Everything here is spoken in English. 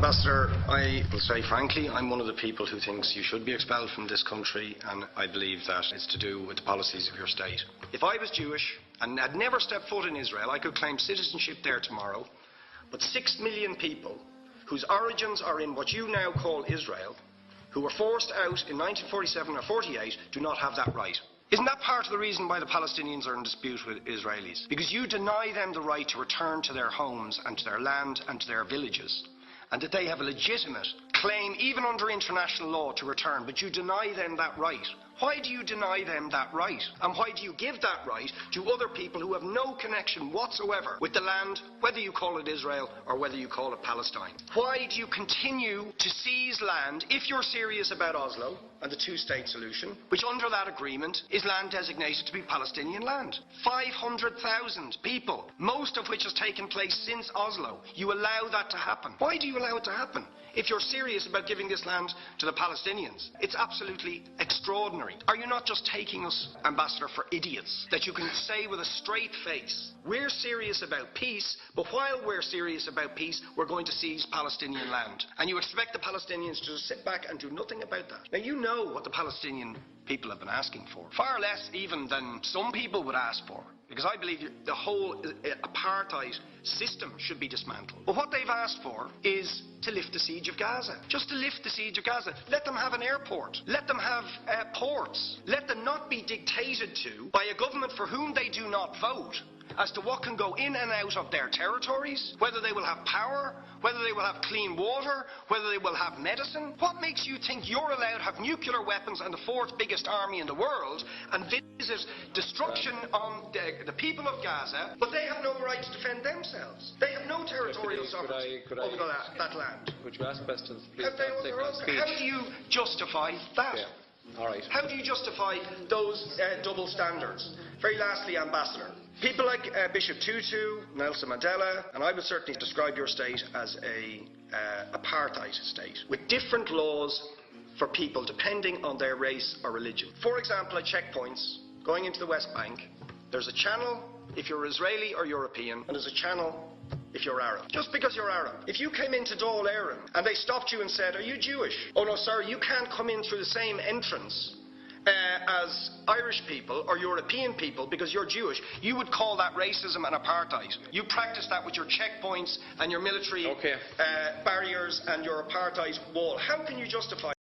Ambassador, I will say frankly, I'm one of the people who thinks you should be expelled from this country, and I believe that it's to do with the policies of your state. If I was Jewish and had never stepped foot in Israel, I could claim citizenship there tomorrow, but 6 million people whose origins are in what you now call Israel, who were forced out in 1947 or 48, do not have that right. Isn't that part of the reason why the Palestinians are in dispute with Israelis? Because you deny them the right to return to their homes and to their land and to their villages, and that they have a legitimate claim, even under international law, to return, but you deny them that right. Why do you deny them that right? And why do you give that right to other people who have no connection whatsoever with the land, whether you call it Israel or whether you call it Palestine? Why do you continue to seize land if you're serious about Oslo and the two-state solution, which under that agreement is land designated to be Palestinian land? 500,000 people, most of which has taken place since Oslo. You allow that to happen. Why do you allow it to happen if you're serious about giving this land to the Palestinians? It's absolutely extraordinary. Are you not just taking us, Ambassador, for idiots? That you can say with a straight face, we're serious about peace, but while we're serious about peace, we're going to seize Palestinian land. And you expect the Palestinians to just sit back and do nothing about that. Now, you know what the Palestinian people have been asking for. Far less even than some people would ask for. Because I believe the whole apartheid system should be dismantled. But what they've asked for is to lift the siege of Gaza. Just to lift the siege of Gaza. Let them have an airport. Let them have ports. Let them not be dictated to by a government for whom they do not vote as to what can go in and out of their territories, whether they will have power, whether they will have clean water, whether they will have medicine. What makes you think you're allowed to have nuclear weapons and the fourth biggest army in the world and visit destruction on the people of Gaza, but they have no right to defend themselves? They have no territorial sovereignty over that land. Would you ask questions, please? How do you justify that? Yeah. All right. How do you justify those double standards? Very lastly, Ambassador, people like Bishop Tutu, Nelson Mandela, and I would certainly describe your state as a apartheid state, with different laws for people depending on their race or religion. For example, at checkpoints going into the West Bank, there's a channel if you're Israeli or European, and there's a channel if you're Arab. Just because you're Arab. If you came into Dáil Éireann and they stopped you and said, are you Jewish? Oh no, sorry, you can't come in through the same entrance as Irish people or European people because you're Jewish, you would call that racism and apartheid. You practice that with your checkpoints and your military barriers and your apartheid wall. How can you justify